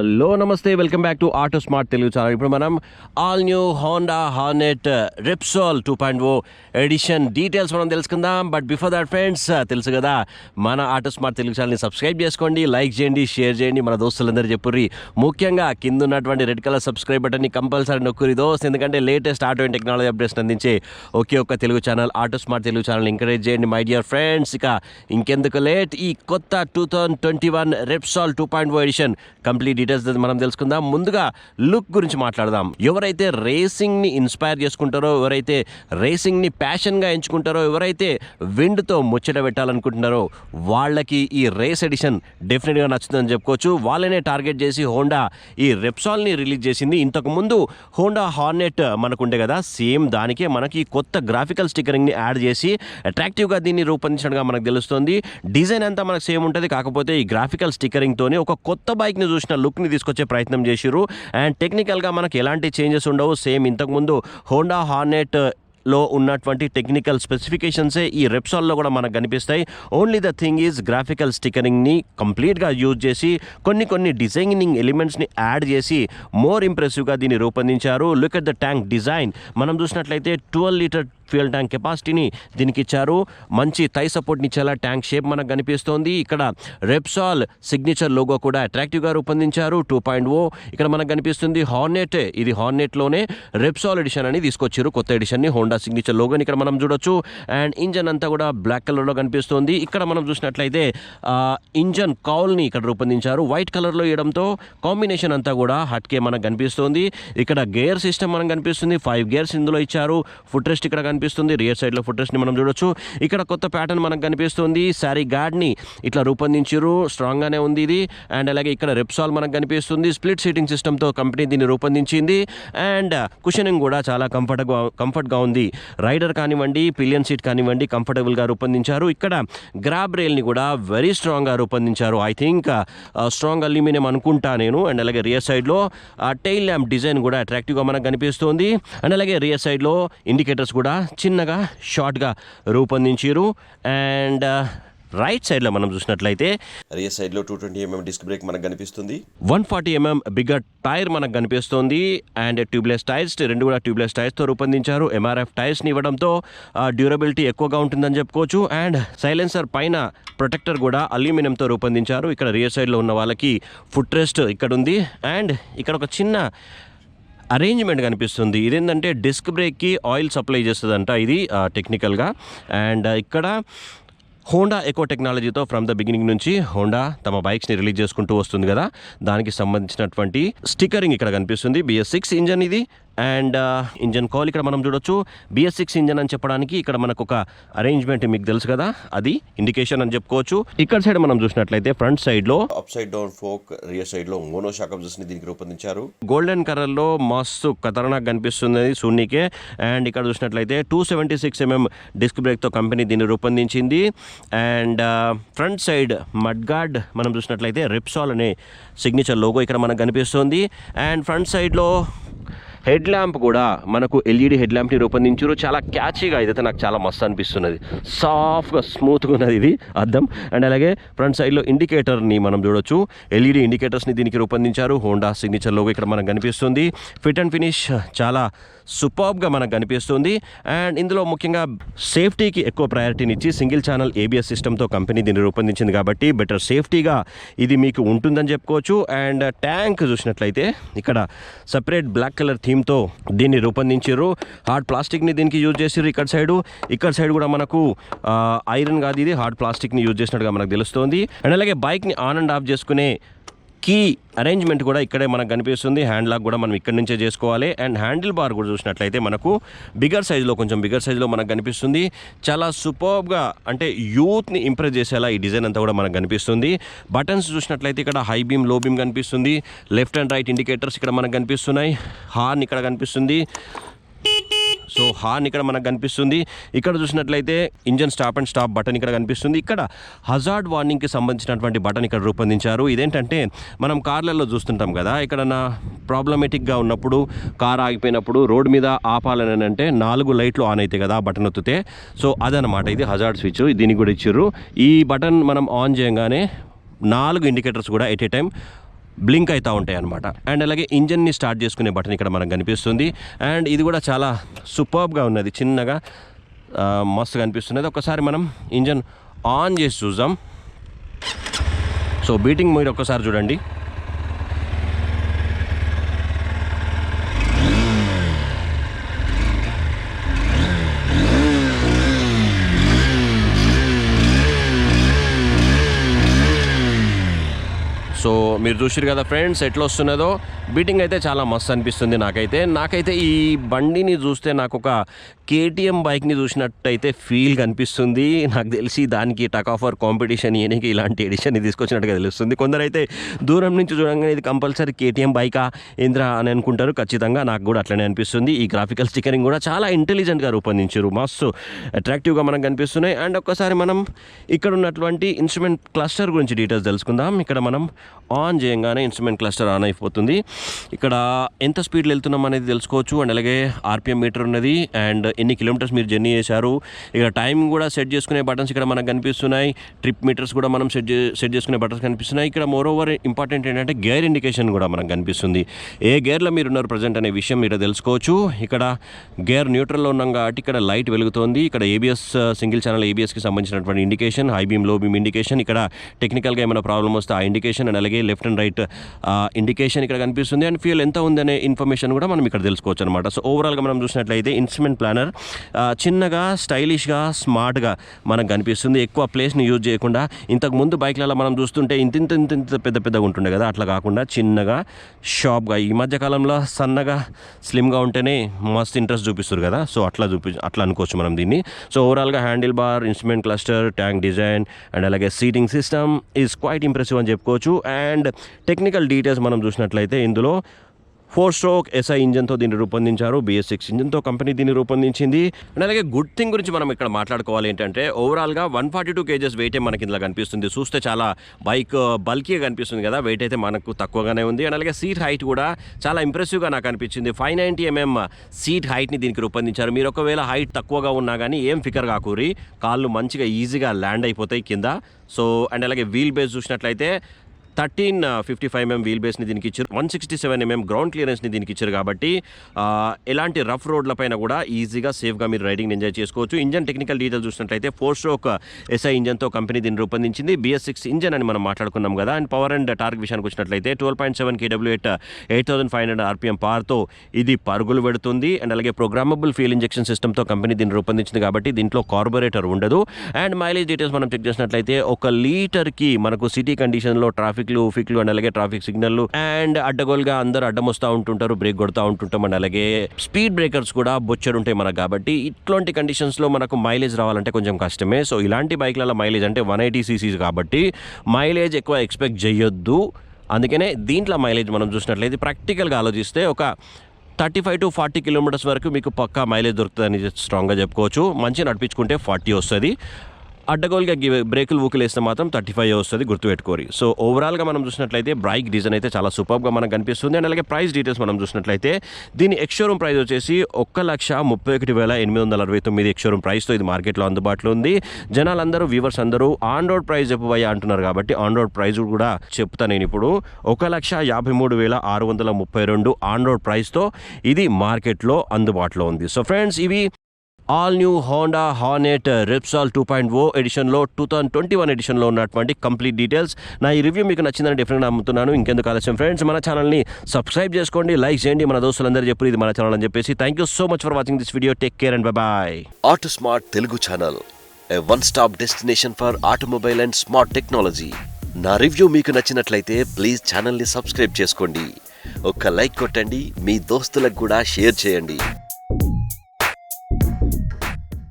Hello నమస్తే, welcome back to auto smart Telugu channel. ఇప్పుడు మనం all new Honda Hornet Repsol 2.0 edition details మనం తెలుసుకుందాం. బట్ బిఫోర్ దాట్ ఫ్రెండ్స్, తెలుసు కదా మన ఆటో స్మార్ట్ తెలుగు ఛానల్ని సబ్స్క్రైబ్ చేసుకోండి, లైక్ చేయండి, షేర్ చేయండి, మన దోస్తులందరూ చెప్పుర్రి. ముఖ్యంగా కింద ఉన్నటువంటి రెడ్ కలర్ సబ్స్క్రైబ్ బటన్ని కంపల్సరీ నొక్కురి దోస్త్, ఎందుకంటే latest auto and technology updates అందించే ఒకే ఒక్క Telugu channel auto smart Telugu channel encourage చేయండి మై డియర్ ఫ్రెండ్స్. ఇక ఇంకెందుకు లేట్, ఈ కొత్త 2021 రెప్సోల్ 2.0 ఎడిషన్ కంప్లీట్ డీటెయిల్స్ మనం తెలుసుకుందాం. ముందుగా లుక్ గురించి మాట్లాడదాం. ఎవరైతే రేసింగ్ని ఇన్స్పైర్ చేసుకుంటారో, ఎవరైతే రేసింగ్ని ప్యాషన్గా ఎంచుకుంటారో, ఎవరైతే విండ్తో ముచ్చట పెట్టాలనుకుంటున్నారో వాళ్ళకి ఈ రేస్ ఎడిషన్ డెఫినెట్గా నచ్చుతుందని చెప్పుకోవచ్చు. వాళ్ళనే టార్గెట్ చేసి హోండా ఈ రెప్సోల్ని రిలీజ్ చేసింది. ఇంతకుముందు హోండా హార్నెట్ మనకుండే కదా, సేమ్ దానికే మనకి కొత్త గ్రాఫికల్ స్టిక్కరింగ్ని యాడ్ చేసి అట్రాక్టివ్గా దీన్ని రూపొందించడంగా మనకు తెలుస్తుంది. డిజైన్ అంతా మనకు సేమ్ ఉంటుంది, కాకపోతే ఈ గ్రాఫికల్ స్టిక్కరింగ్తోని ఒక కొత్త బైక్ని చూసిన లుక్ని తీసుకొచ్చే ప్రయత్నం చేసిరు. అండ్ టెక్నికల్గా మనకు ఎలాంటి చేంజెస్ ఉండవు, సేమ్ ఇంతకుముందు హోండా హార్నెట్ లో ఉన్నటువంటి టెక్నికల్ స్పెసిఫికేషన్సే ఈ రెప్సోల్లో కూడా మనకు కనిపిస్తాయి. Only the thing is graphical స్టిక్కరింగ్ని కంప్లీట్గా యూజ్ చేసి కొన్ని డిజైనింగ్ ఎలిమెంట్స్ని యాడ్ చేసి మోర్ ఇంప్రెసివ్గా దీన్ని రూపొందించారు. Look at the tank design. మనం చూసినట్లయితే 12 లీటర్ ఫ్యూయల్ ట్యాంక్ కెపాసిటీని దీనికి ఇచ్చారు. మంచి థై సపోర్ట్ని ఇచ్చేలా ట్యాంక్ షేప్ మనకు కనిపిస్తోంది. ఇక్కడ రెప్సోల్ సిగ్నేచర్ లోగో కూడా అట్రాక్టివ్గా రూపొందించారు. 2.0 ఇక్కడ మనకు కనిపిస్తుంది. హార్నెట్, ఇది హార్నెట్లోనే రెప్సోల్ ఎడిషన్ అని తీసుకొచ్చారు, కొత్త ఎడిషన్ని. హోండా సిగ్నేచర్ లోగోని ఇక్కడ మనం చూడొచ్చు. అండ్ ఇంజన్ అంతా కూడా బ్లాక్ కలర్లో కనిపిస్తుంది. ఇక్కడ మనం చూసినట్లయితే ఇంజన్ కౌల్ని ఇక్కడ రూపొందించారు, వైట్ కలర్లో వేయడంతో కాంబినేషన్ అంతా కూడా హట్కే మనకు కనిపిస్తుంది. ఇక్కడ గేర్ సిస్టమ్ మనకు కనిపిస్తుంది. 5 గేర్స్ ఇందులో ఇచ్చారు. ఫుట్ రెస్ట్ ఇక్కడ కనిపిస్తుంది. రియర్ సైడ్లో ఫుట్ రెస్ట్ని మనం చూడొచ్చు. ఇక్కడ కొత్త ప్యాటర్న్ మనకు కనిపిస్తుంది. సారీ గార్డ్ని ఇట్లా రూపొందించారు, స్ట్రాంగ్గానే ఉంది ఇది. అండ్ అలాగే ఇక్కడ రెప్సోల్ మనకు కనిపిస్తుంది. స్ప్లిట్ సీటింగ్ సిస్టమ్తో కంపెనీ దీన్ని రూపొందించింది. అండ్ కుషనింగ్ కూడా చాలా కంఫర్ట్గా ఉంది. రైడర్ కానివ్వండి, పిలియన్ సీట్ కానివ్వండి, కంఫర్టబుల్గా రూపొందించారు. ఇక్కడ గ్రాబ్ రైల్ని కూడా వెరీ స్ట్రాంగ్గా రూపొందించారు. ఐ థింక్ స్ట్రాంగ్ అల్యూమినియం అనుకుంటా నేను. అండ్ అలాగే రియర్ సైడ్లో టైల్ ల్యాంప్ డిజైన్ కూడా అట్రాక్టివ్గా మనకు కనిపిస్తుంది. అండ్ అలాగే రియర్ సైడ్లో ఇండికేటర్స్ కూడా చిన్నగా షార్ట్గా రూపొందించారు. అండ్ రైట్ సైడ్లో మనం చూసినట్లయితే రియర్ సైడ్లో 220mm డిస్క్ బ్రేక్ మనకు కనిపిస్తుంది. 140mm బిగ్గర్ టైర్ మనకు కనిపిస్తుంది. అండ్ ట్యూబ్లెస్ టైర్స్, రెండు కూడా ట్యూబ్లెస్ టైర్స్తో రూపొందించారు. MRF టైర్స్ని ఇవ్వడంతో డ్యూరబిలిటీ ఎక్కువగా ఉంటుందని చెప్పుకోవచ్చు. అండ్ సైలెన్సర్ పైన ప్రొటెక్టర్ కూడా అల్యూమినియంతో రూపొందించారు. ఇక్కడ రియర్ సైడ్లో ఉన్న వాళ్ళకి ఫుట్ రెస్ట్ ఇక్కడ ఉంది. అండ్ ఇక్కడ ఒక చిన్న అరేంజ్మెంట్ కనిపిస్తుంది. ఇదేంటంటే డిస్క్ బ్రేక్కి ఆయిల్ సప్లై చేస్తుందంట ఇది టెక్నికల్గా. అండ్ ఇక్కడ హోండా ఎకో టెక్నాలజీతో ఫ్రమ్ ద బిగినింగ్ నుంచి హోండా తమ బైక్స్ని రిలీజ్ చేసుకుంటూ వస్తుంది కదా, దానికి సంబంధించినటువంటి స్టిక్కరింగ్ ఇక్కడ కనిపిస్తుంది. BS6 ఇంజన్ ఇది. అండ్ ఇంజన్ కాల్ ఇక్కడ మనం చూడొచ్చు. BS6 ఇంజన్ అని చెప్పడానికి ఇక్కడ మనకు ఒక అరేంజ్మెంట్ మీకు తెలుసు కదా, అది ఇండికేషన్ అని చెప్పుకోవచ్చు. ఇక్కడ సైడ్ మనం చూసినట్లయితే ఫ్రంట్ సైడ్లో up side down folk, rear సైడ్లో మోనో షాక్ అబ్జర్వర్స్ని దీనికి రూపొందించారు. గోల్డెన్ కలర్లో మస్తు ఖతర్నాక్ కనిపిస్తుంది సూన్నీకే. అండ్ ఇక్కడ చూసినట్లయితే 276mm డిస్క్ బ్రేక్తో కంపెనీ దీన్ని రూపొందించింది. And front side mud gourd మనం చూసినట్లయితే రెప్సోల్ అనే సిగ్నేచర్ లోగో ఇక్కడ మనకు కనిపిస్తుంది. అండ్ ఫ్రంట్ సైడ్లో హెడ్ ల్యాంప్ కూడా మనకు LED హెడ్ ల్యాంప్ని రూపొందించారు. చాలా క్యాచీగా, ఇదైతే నాకు చాలా మస్తు అనిపిస్తున్నది. సాఫ్ట్గా స్మూత్గా ఉన్నది ఇది అద్దం. అండ్ అలాగే ఫ్రంట్ సైడ్లో ఇండికేటర్ని మనం చూడొచ్చు. LED ఇండికేటర్స్ని దీనికి రూపొందించారు. హోండా సిగ్నేచర్ లోగో ఇక్కడ మనకు కనిపిస్తుంది. ఫిట్ అండ్ ఫినిష్ చాలా సూపర్బ్గా మనకు కనిపిస్తుంది. అండ్ ఇందులో ముఖ్యంగా సేఫ్టీకి ఎక్కువ ప్రయారిటీని ఇచ్చి సింగిల్ ఛానల్ ABS సిస్టమ్తో కంపెనీ దీన్ని రూపొందించింది కాబట్టి బెటర్ సేఫ్టీగా ఇది మీకు ఉంటుందని చెప్పుకోవచ్చు. అండ్ ట్యాంక్ చూసినట్లయితే ఇక్కడ సపరేట్ బ్లాక్ కలర్ థీమ్తో దీన్ని రూపొందించారు. హార్డ్ ప్లాస్టిక్ని దీనికి యూజ్ చేసారు. ఇక్కడ సైడ్ కూడా మనకు ఐరన్ కాదు, ఇది హార్డ్ ప్లాస్టిక్ని యూజ్ చేసినట్టుగా మనకు తెలుస్తుంది. అండ్ అలాగే బైక్ని ఆన్ అండ్ ఆఫ్ చేసుకునే కీ అరేంజ్మెంట్ కూడా ఇక్కడే మనకు కనిపిస్తుంది. హ్యాండ్ లాక్ కూడా మనం ఇక్కడి నుంచే చేసుకోవాలి. అండ్ హ్యాండిల్ బార్ కూడా చూసినట్లయితే మనకు కొంచెం బిగ్గర్ సైజులో మనకు కనిపిస్తుంది. చాలా సూపర్బ్గా, అంటే యూత్ని ఇంప్రెస్ చేసేలా ఈ డిజైన్ అంతా కూడా మనకు కనిపిస్తుంది. బటన్స్ చూసినట్లయితే ఇక్కడ హై బీమ్, లో బీమ్ కనిపిస్తుంది. లెఫ్ట్ అండ్ రైట్ ఇండికేటర్స్ ఇక్కడ మనకు కనిపిస్తున్నాయి. హార్న్ ఇక్కడ కనిపిస్తుంది. సో హార్న్ ఇక్కడ మనకు కనిపిస్తుంది. ఇక్కడ చూసినట్లయితే engine stop and stop button ఇక్కడ కనిపిస్తుంది. ఇక్కడ హజార్డ్ వార్నింగ్కి సంబంధించినటువంటి బటన్ ఇక్కడ రూపొందించారు. ఇదేంటంటే మనం కార్లలో చూస్తుంటాం కదా, ఇక్కడ ప్రాబ్లమేటిక్గా ఉన్నప్పుడు, కార్ ఆగిపోయినప్పుడు రోడ్డు మీద ఆపాలని అంటే 4 లైట్లు ఆన్ అవుతాయి కదా బటన్ ఒత్తితే. సో అదనమాట ఇది హజార్డ్ స్విచ్, దీనికి కూడా ఇచ్చారు. ఈ బటన్ మనం ఆన్ చేయగానే 4 ఇండికేటర్స్ కూడా ఎట్ ఏ టైం బ్లింక్ అవుతూ ఉంటాయి అనమాట. అండ్ అలాగే ఇంజన్ని స్టార్ట్ చేసుకునే బటన్ ఇక్కడ మనకు కనిపిస్తుంది. అండ్ ఇది కూడా చాలా సూపర్బ్గా ఉన్నది, చిన్నగా మస్తుగా అనిపిస్తున్నది. ఒకసారి మనం ఇంజన్ ఆన్ చేసి చూద్దాం. సో బీటింగ్ మీరు ఒక్కసారి చూడండి. సో మీరు చూసారు కదా ఫ్రెండ్స్ ఎట్లా వస్తున్నదో. బీటింగ్ అయితే చాలా మస్తు అనిపిస్తుంది నాకైతే ఈ బండిని చూస్తే నాకు ఒక కేటీఎం బైక్ని చూసినట్టయితే ఫీల్ కనిపిస్తుంది. నాకు తెలిసి దానికి టక్ ఆఫర్ కాంపిటీషన్ ఈయనకి ఇలాంటి ఎడిషన్ తీసుకొచ్చినట్టుగా తెలుస్తుంది. కొందరైతే దూరం నుంచి చూడంగానే ఇది కంపల్సరీ కేటీఎం బైకా ఏంద్రా అని అనుకుంటారు. ఖచ్చితంగా నాకు కూడా అట్లనే అనిపిస్తుంది. ఈ గ్రాఫికల్ స్టిక్కరింగ్ కూడా చాలా ఇంటెలిజెంట్గా రూపొందించారు, మస్తు అట్రాక్టివ్గా మనకు కనిపిస్తున్నాయి. అండ్ ఒక్కసారి మనం ఇక్కడ ఉన్నటువంటి ఇన్స్ట్రుమెంట్ క్లస్టర్ గురించి డీటెయిల్స్ తెలుసుకుందాం. ఇక్కడ మనం ఆన్ చేయగానే ఇన్స్ట్రుమెంట్ క్లస్టర్ ఆన్ అయిపోతుంది. ఇక్కడ ఎంత స్పీడ్లో వెళ్తున్నాం అనేది తెలుసుకోవచ్చు. అండ్ అలాగే ఆర్పిఎం మీటర్ ఉన్నది అండ్ ఎన్ని కిలోమీటర్స్ మీరు జర్నీ చేశారు. ఇక్కడ టైం కూడా సెట్ చేసుకునే బటన్స్ ఇక్కడ మనకు కనిపిస్తున్నాయి. ట్రిప్ మీటర్స్ కూడా మనం సెట్ చేసుకునే బటన్స్ కనిపిస్తున్నాయి. ఇక్కడ మోర్ ఓవర్ ఇంపార్టెంట్ ఏంటంటే గేర్ ఇండికేషన్ కూడా మనకు కనిపిస్తుంది. ఏ గేర్లో మీరు ఉన్నారు ప్రజెంట్ అనే విషయం మీరు తెలుసుకోవచ్చు. ఇక్కడ గేర్ న్యూట్రల్లో ఉన్నాం కాబట్టి ఇక్కడ లైట్ వెలుగుతోంది. ఇక్కడ ఏబిఎస్ సింగిల్ ఛానల్ ఏబిఎస్కి సంబంధించినటువంటి ఇండికేషన్, హై బీమ్ లో బీమ్ ఇండికేషన్, ఇక్కడ టెక్నికల్గా ఏమైనా ప్రాబ్లమ్ వస్తే ఆ ఇండికేషన్ అండ్ అలాగే లెఫ్ట్ అండ్ రైట్ ఇండికేషన్ ఇక్కడ కనిపిస్తుంది. అండ్ ఫ్యూయల్ ఎంత ఉందనే ఇన్ఫర్మేషన్ కూడా మనం ఇక్కడ తెలుసుకోవచ్చు అనమాట. సో ఓవరాల్గా మనం చూసినట్లయితే ఇన్స్ట్రుమెంట్ ప్లానర్ చిన్నగా స్టైలిష్గా స్మార్ట్గా మనకు కనిపిస్తుంది. ఎక్కువ ప్లేస్ని యూజ్ చేయకుండా, ఇంతకు ముందు బైక్లలో మనం చూస్తుంటే ఇంత పెద్దగా ఉంటుండే కదా, అట్లా కాకుండా చిన్నగా షార్ప్గా, ఈ మధ్యకాలంలో సన్నగా స్లిమ్గా ఉంటేనే మస్తు ఇంట్రెస్ట్ చూపిస్తారు కదా, సో అట్లా అనుకోవచ్చు మనం దీన్ని. సో ఓవరాల్గా handle bar, instrument cluster, tank design and అలాగే seating system is quite impressive అని చెప్పుకోవచ్చు. అండ్ టెక్నికల్ డీటెయిల్స్ మనం చూసినట్లయితే ఇందులో 4-stroke SI ఇంజన్తో దీన్ని రూపొందించారు. BS6 ఇంజన్తో కంపెనీ దీన్ని రూపొందించింది. అండ్ అలాగే గుడ్ థింగ్ గురించి మనం ఇక్కడ మాట్లాడుకోవాలి ఏంటంటే ఓవరాల్గా 142 kgs వెయిటే మనకి ఇందులో కనిపిస్తుంది. చూస్తే చాలా బైక్ బల్కీగా కనిపిస్తుంది కదా, వెయిట్ అయితే మనకు తక్కువగానే ఉంది. అండ్ అలాగే సీట్ హైట్ కూడా చాలా ఇంప్రెసివ్గా నాకు అనిపించింది. 590 mm సీట్ హైట్ని దీనికి రూపొందించారు. మీరు ఒకవేళ హైట్ తక్కువగా ఉన్నా కానీ ఏం ఫికర్ కాకూరి, కాళ్ళు మంచిగా ఈజీగా ల్యాండ్ అయిపోతాయి కింద. సో అండ్ అలాగే వీల్ బేస్ చూసినట్లయితే 1355 mm వీల్ బేస్ని దీనికి ఇచ్చారు. 167 mm గ్రౌండ్ క్లియరెన్స్ని దీనికి ఇచ్చారు కాబట్టి ఎలాంటి రఫ్ రోడ్లపైన కూడా ఈజీగా సేఫ్గా మీరు రైడింగ్ ఎంజాయ్ చేసుకోవచ్చు. ఇంజన్ టెక్నికల్ డీటెయిల్స్ చూసినట్లయితే 4-stroke SI ఇంజన్తో కంపెనీ దీన్ని రూపొందించింది. BS6 ఇంజన్ అని మనం మాట్లాడుకున్నాం కదా. అండ్ పవర్ అండ్ టార్క్ విషయానికి వచ్చినట్లయితే 12.7 kW 8500 RPM పవర్తో ఇది పరుగులు పెడుతుంది. అండ్ అలాగే ప్రోగ్రామబుల్ ఫ్యూయల్ ఇంజెక్షన్ సిస్టమ్తో కంపెనీ దీన్ని రూపొందించింది కాబట్టి దీంట్లో కార్బొరేటర్ ఉండదు. అండ్ మైలేజ్ డీటెయిల్స్ మనం చెక్ చేసినట్లయితే 1 లీటర్కి మనకు సిటీ కండిషన్లో ట్రాఫిక్లు అండ్ అలాగే ట్రాఫిక్ సిగ్నల్లు అండ్ అడ్డగోలుగా అందరూ అడ్డం వస్తూ ఉంటుంటారు, బ్రేక్ కొడుతూ ఉంటుంటాం. అండ్ అలాగే స్పీడ్ బ్రేకర్స్ కూడా బొచ్చడుంటాయి మనకు కాబట్టి ఇట్లాంటి కండిషన్స్లో మనకు మైలేజ్ రావాలంటే కొంచెం కష్టమే. సో ఇలాంటి బైక్లలో మైలేజ్ అంటే 180 cc కాబట్టి మైలేజ్ ఎక్కువ ఎక్స్పెక్ట్ చేయొద్దు. అందుకనే దీంట్లో మైలేజ్ మనం చూసినట్లయితే ప్రాక్టికల్గా ఆలోచిస్తే ఒక 35 to 40 kilometers వరకు మీకు పక్కా మైలేజ్ దొరుకుతుందని స్ట్రాంగ్గా చెప్పుకోవచ్చు. మంచిగా నడిపించుకుంటే 40 వస్తుంది. అడ్డగోలుగా బ్రేకులు ఊకులు వేస్తే మాత్రం 35 వస్తుంది, గుర్తుపెట్టుకోరి. సో ఓవరాల్గా మనం చూసినట్లయితే బైక్ డిజైన్ అయితే చాలా సూపర్గా మనకు కనిపిస్తుంది. అండ్ అలాగే ప్రైస్ డీటెయిల్స్ మనం చూసినట్లయితే దీని ఎక్స్షోరూమ్ ప్రైస్ వచ్చేసి 1,31,869 ఎక్స్షోరూమ్ ప్రైస్తో ఇది మార్కెట్లో అందుబాటులో ఉంది. జనాలందరూ వ్యూవర్స్ అందరూ ఆన్ రోడ్ ప్రైస్ చెప్పబోయా అంటున్నారు కాబట్టి ఆన్ రోడ్ ప్రైస్ కూడా చెప్తాను నేను ఇప్పుడు. 1,53,632 ఆన్ రోడ్ ప్రైస్తో ఇది మార్కెట్లో అందుబాటులో ఉంది. సో ఫ్రెండ్స్, ఇవి ఆల్ న్యూ హోండా హార్నెట్ రిప్సాల్ 2.0 ఎడిషన్లో 2021 ఎడిషన్లో ఉన్నటువంటి కంప్లీట్ డీటెయిల్స్. నా ఈ రివ్యూ మీకు నచ్చిందని డెఫినెట్గా నమ్ముతున్నాను. ఇంకెందుకు ఆలస్యం ఫ్రెండ్స్, మన ఛానల్ని సబ్స్క్రైబ్ చేసుకోండి, లైక్ చేయండి, మన దోస్తులందరూ చెప్పి ఇది మన ఛానల్ అని చెప్పేసి. Thank you so much for watching this video. Take care and by. Auto smart Telugu channel, A one stop destination for automobile and smart technology. నా రివ్యూ మీకు నచ్చినట్లయితే ప్లీజ్ ఛానల్ని సబ్స్క్రైబ్ చేసుకోండి, ఒక్క లైక్ కొట్టండి, మీ దోస్తులకు కూడా షేర్ చేయండి.